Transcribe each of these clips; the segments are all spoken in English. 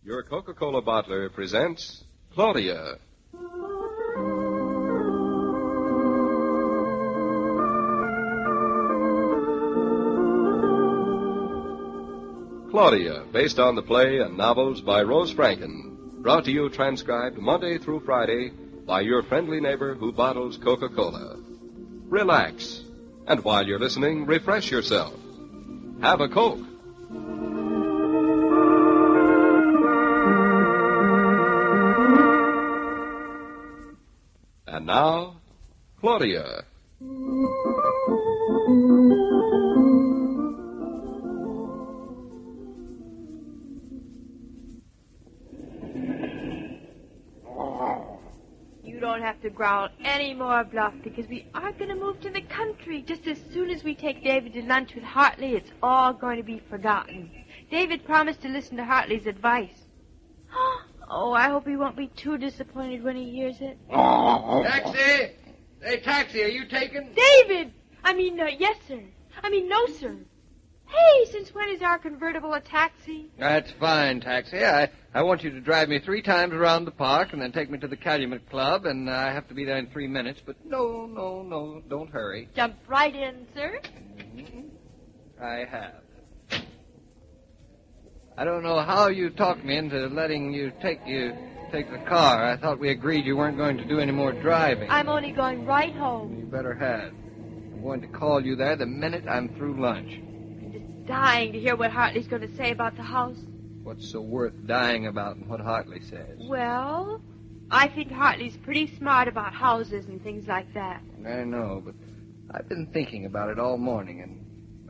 Your Coca-Cola bottler presents Claudia. Claudia, based on the play and novels by Rose Franken. Brought to you transcribed Monday through Friday by your friendly neighbor who bottles Coca-Cola. Relax, and while you're listening, refresh yourself. Have a Coke. And now, Claudia. You don't have to growl any more, Bluff, because we are going to move to the country. Just as soon as we take David to lunch with Hartley, it's all going to be forgotten. David promised to listen to Hartley's advice. Oh, I hope he won't be too disappointed when he hears it. Taxi! Hey, taxi, are you taken? David! Yes, sir. No, sir. Hey, since when is our convertible a taxi? That's fine, taxi. I want you to drive me 3 times around the park and then take me to the Calumet Club, and I have to be there in 3 minutes. But no, don't hurry. Jump right in, sir. I have. I don't know how you talked me into letting you take the car. I thought we agreed you weren't going to do any more driving. I'm only going right home. You better had. I'm going to call you there the minute I'm through lunch. I'm just dying to hear what Hartley's going to say about the house. What's so worth dying about in what Hartley says? Well, I think Hartley's pretty smart about houses and things like that. I know, but I've been thinking about it all morning, and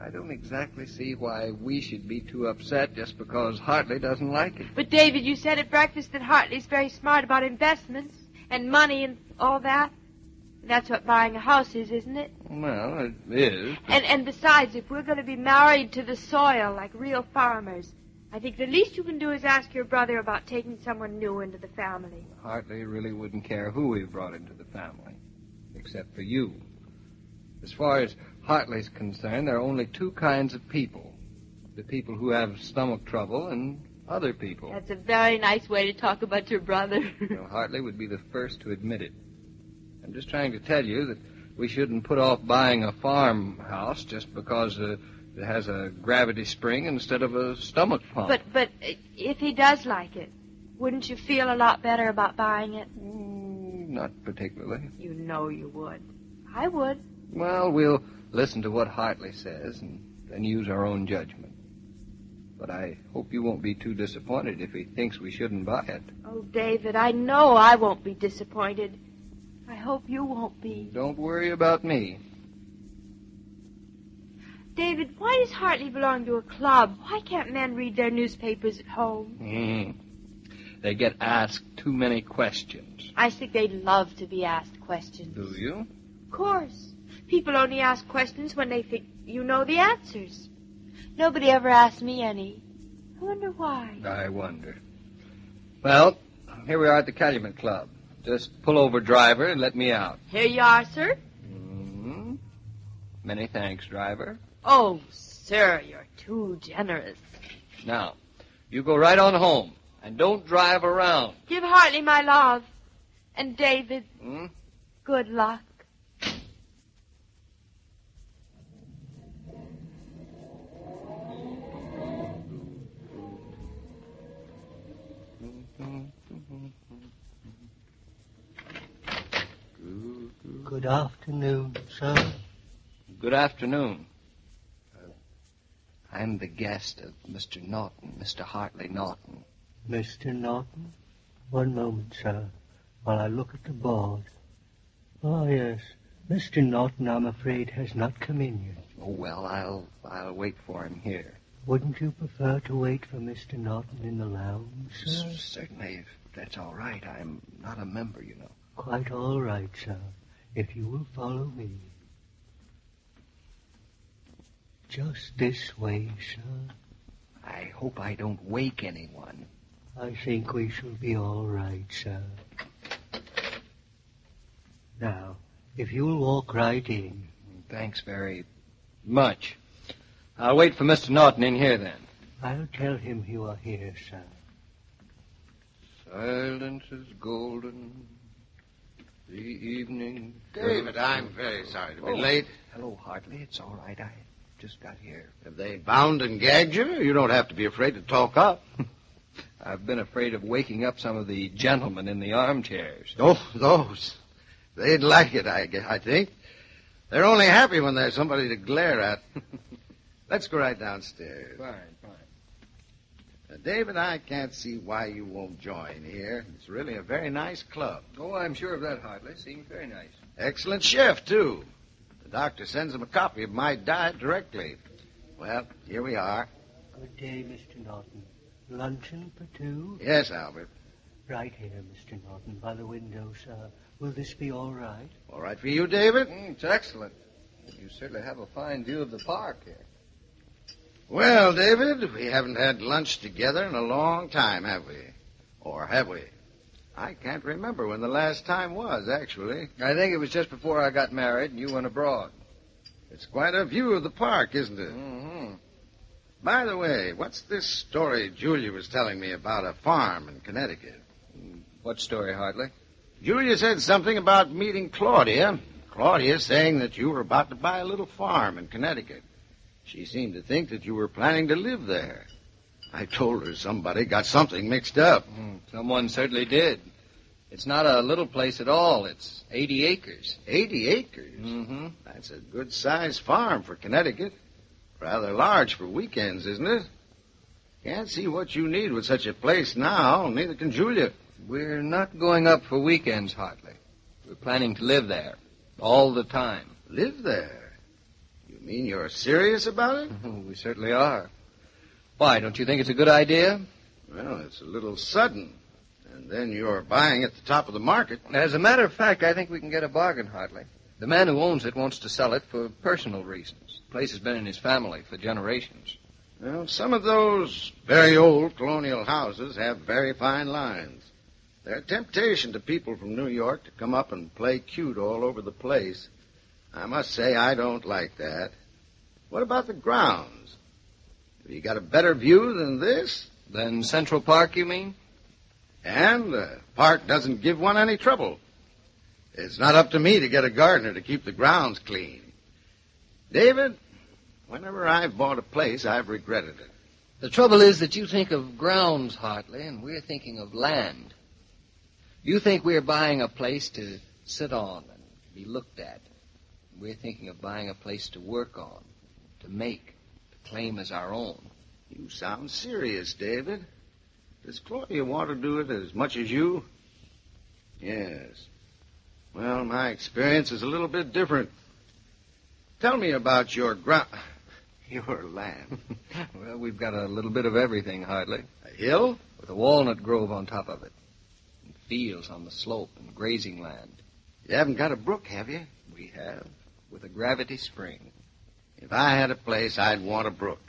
I don't exactly see why we should be too upset just because Hartley doesn't like it. But, David, you said at breakfast that Hartley's very smart about investments and money and all that. That's what buying a house is, isn't it? Well, it is. And besides, if we're going to be married to the soil like real farmers, I think the least you can do is ask your brother about taking someone new into the family. Hartley really wouldn't care who we brought into the family, except for you. As far as Hartley's concerned, there are only 2 kinds of people. The people who have stomach trouble and other people. That's a very nice way to talk about your brother. Hartley would be the first to admit it. I'm just trying to tell you that we shouldn't put off buying a farmhouse just because it has a gravity spring instead of a stomach pump. But if he does like it, wouldn't you feel a lot better about buying it? Not particularly. You know you would. I would. Well, we'll listen to what Hartley says and then use our own judgment. But I hope you won't be too disappointed if he thinks we shouldn't buy it. Oh, David, I know I won't be disappointed. I hope you won't be. Don't worry about me. David, why does Hartley belong to a club? Why can't men read their newspapers at home? They get asked too many questions. I think they'd love to be asked questions. Do you? Of course. People only ask questions when they think you know the answers. Nobody ever asked me any. I wonder why. I wonder. Well, here we are at the Calumet Club. Just pull over, driver, and let me out. Here you are, sir. Many thanks, driver. Oh, sir, you're too generous. Now, you go right on home, and don't drive around. Give Hartley my love. And David, good luck. Good afternoon, sir. Good afternoon. I'm the guest of Mr. Naughton, Mr. Hartley Naughton. Mr. Naughton? One moment, sir, while I look at the board. Oh, yes. Mr. Naughton, I'm afraid, has not come in yet. Oh, well, I'll wait for him here. Wouldn't you prefer to wait for Mr. Naughton in the lounge, sir? Certainly, if that's all right. I'm not a member, you know. Quite all right, sir, if you will follow me. Just this way, sir. I hope I don't wake anyone. I think we shall be all right, sir. Now, if you'll walk right in. Thanks very much. I'll wait for Mr. Naughton in here, then. I'll tell him you are here, sir. Silence is golden. The evening... David, I'm very sorry to be late. Hello, Hartley. It's all right. I just got here. Have they bound and gagged you? You don't have to be afraid to talk up. I've been afraid of waking up some of the gentlemen in the armchairs. Oh, those. They'd like it, I think. They're only happy when there's somebody to glare at. Let's go right downstairs. Fine. David, I can't see why you won't join here. It's really a very nice club. Oh, I'm sure of that, Hartley. Seems very nice. Excellent chef, too. The doctor sends him a copy of my diet directly. Well, here we are. Good day, Mr. Naughton. Luncheon for two? Yes, Albert. Right here, Mr. Naughton, by the window, sir. Will this be all right? All right for you, David? It's excellent. You certainly have a fine view of the park here. Well, David, we haven't had lunch together in a long time, have we? Or have we? I can't remember when the last time was, actually. I think it was just before I got married and you went abroad. It's quite a view of the park, isn't it? Mm-hmm. By the way, what's this story Julia was telling me about a farm in Connecticut? What story, Hartley? Julia said something about meeting Claudia. Claudia saying that you were about to buy a little farm in Connecticut. She seemed to think that you were planning to live there. I told her somebody got something mixed up. Someone certainly did. It's not a little place at all. It's 80 acres. 80 acres? Mm-hmm. That's a good-sized farm for Connecticut. Rather large for weekends, isn't it? Can't see what you need with such a place now. Neither can Julia. We're not going up for weekends, Hartley. We're planning to live there all the time. Live there? You mean you're serious about it? We certainly are. Why, don't you think it's a good idea? Well, it's a little sudden. And then you're buying at the top of the market. As a matter of fact, I think we can get a bargain, Hartley. The man who owns it wants to sell it for personal reasons. The place has been in his family for generations. Well, some of those very old colonial houses have very fine lines. They're a temptation to people from New York to come up and play cute all over the place. I must say I don't like that. What about the grounds? Have you got a better view than this? Than Central Park, you mean? And the park doesn't give one any trouble. It's not up to me to get a gardener to keep the grounds clean. David, whenever I've bought a place, I've regretted it. The trouble is that you think of grounds, Hartley, and we're thinking of land. You think we're buying a place to sit on and be looked at. We're thinking of buying a place to work on, to make, to claim as our own. You sound serious, David. Does Claudia want to do it as much as you? Yes. Well, my experience is a little bit different. Tell me about your your land. Well, we've got a little bit of everything, Hartley. A hill? With a walnut grove on top of it. And fields on the slope and grazing land. You haven't got a brook, have you? We have. With a gravity spring. If I had a place, I'd want a brook.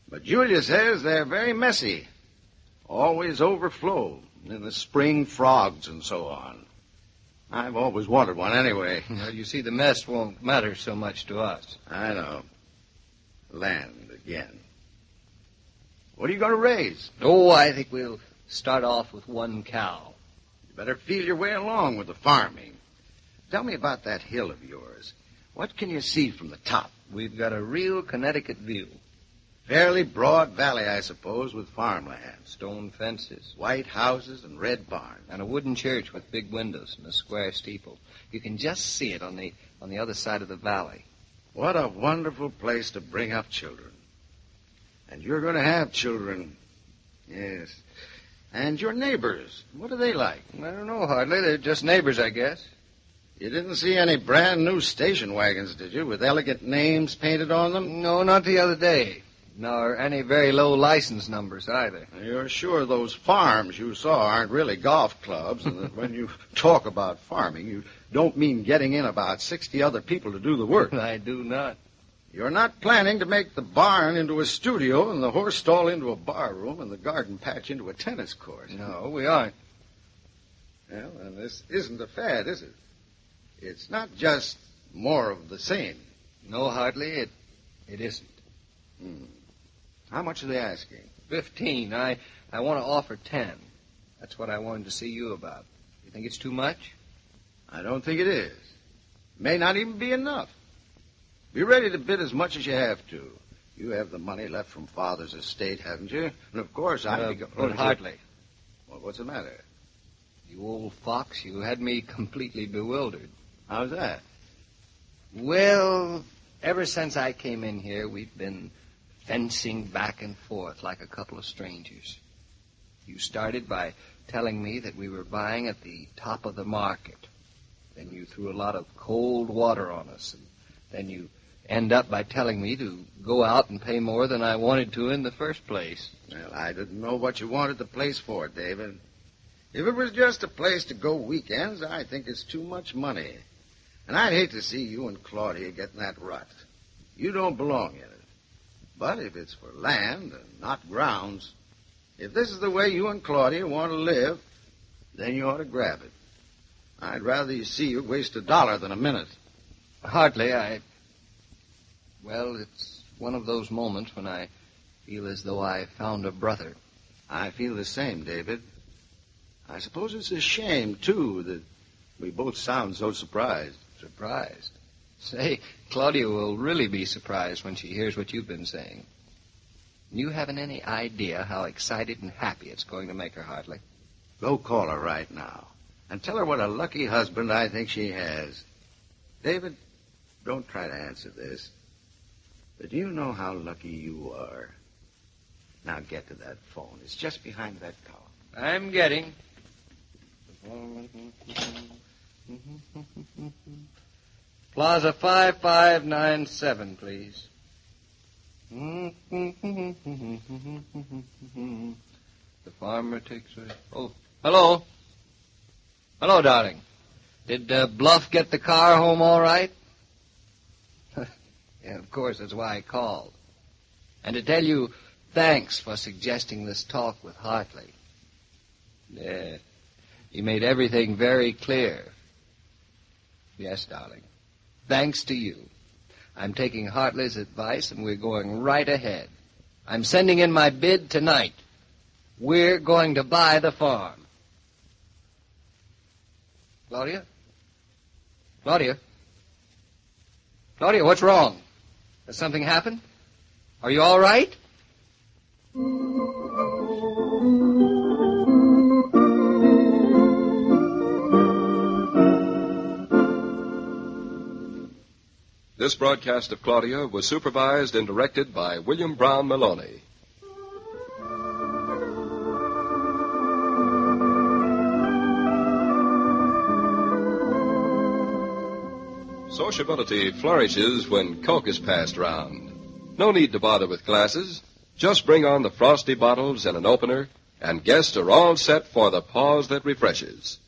But Julia says they're very messy. Always overflow. In the spring, frogs and so on. I've always wanted one anyway. Well, you see, the mess won't matter so much to us. I know. Land again. What are you going to raise? Oh, I think we'll start off with one cow. You better feel your way along with the farming. Tell me about that hill of yours. What can you see from the top? We've got a real Connecticut view. Fairly broad valley, I suppose, with farmland. Stone fences. White houses and red barns. And a wooden church with big windows and a square steeple. You can just see it on the other side of the valley. What a wonderful place to bring up children. And you're going to have children. Yes. And your neighbors, what are they like? I don't know, hardly. They're just neighbors, I guess. You didn't see any brand new station wagons, did you, with elegant names painted on them? No, not the other day. Nor any very low license numbers either. You're sure those farms you saw aren't really golf clubs, and that when you talk about farming, you don't mean getting in about 60 other people to do the work. I do not. You're not planning to make the barn into a studio and the horse stall into a bar room and the garden patch into a tennis court. No, we aren't. Well, and this isn't a fad, is it? It's not just more of the same. No, hardly. It isn't. How much are they asking? 15. I want to offer 10. That's what I wanted to see you about. You think it's too much? I don't think it is. May not even be enough. Be ready to bid as much as you have to. You have the money left from Father's estate, haven't you? And of course, But Hartley. Well, what's the matter? You old fox, you had me completely bewildered. How's that? Well, ever since I came in here, we've been fencing back and forth like a couple of strangers. You started by telling me that we were buying at the top of the market. Then you threw a lot of cold water on us. And then you end up by telling me to go out and pay more than I wanted to in the first place. Well, I didn't know what you wanted the place for, David. If it was just a place to go weekends, I think it's too much money. And I'd hate to see you and Claudia get in that rut. You don't belong in it. But if it's for land and not grounds, if this is the way you and Claudia want to live, then you ought to grab it. I'd rather you see you waste $1 than a minute. Hartley, Well, it's one of those moments when I feel as though I found a brother. I feel the same, David. I suppose it's a shame, too, that we both sound so surprised. Surprised? Say, Claudia will really be surprised when she hears what you've been saying. You haven't any idea how excited and happy it's going to make her, Hartley. Go call her right now and tell her what a lucky husband I think she has. David, don't try to answer this, but you know how lucky you are. Now get to that phone. It's just behind that column. I'm getting. Plaza 5597, please. The farmer takes a... Oh, hello. Hello, darling. Did Bluff get the car home all right? Yeah, of course, that's why I called. And to tell you, thanks for suggesting this talk with Hartley. Yeah, you made everything very clear. Yes, darling. Thanks to you. I'm taking Hartley's advice, and we're going right ahead. I'm sending in my bid tonight. We're going to buy the farm. Claudia? Claudia? Claudia, what's wrong? Has something happened? Are you all right? This broadcast of Claudia was supervised and directed by William Brown Meloney. Sociability flourishes when Coke is passed around. No need to bother with glasses. Just bring on the frosty bottles and an opener, and guests are all set for the pause that refreshes.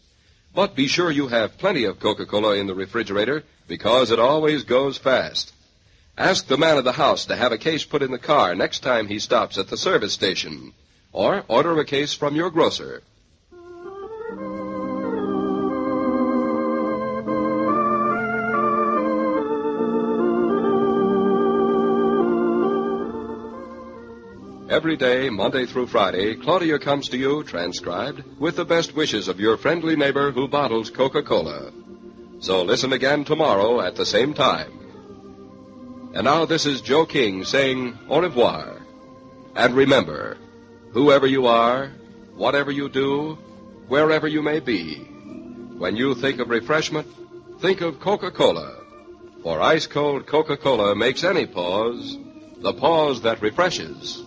But be sure you have plenty of Coca-Cola in the refrigerator, because it always goes fast. Ask the man of the house to have a case put in the car next time he stops at the service station, or order a case from your grocer. Every day, Monday through Friday, Claudia comes to you, transcribed, with the best wishes of your friendly neighbor who bottles Coca-Cola. So listen again tomorrow at the same time. And now this is Joe King saying au revoir. And remember, whoever you are, whatever you do, wherever you may be, when you think of refreshment, think of Coca-Cola. For ice-cold Coca-Cola makes any pause the pause that refreshes.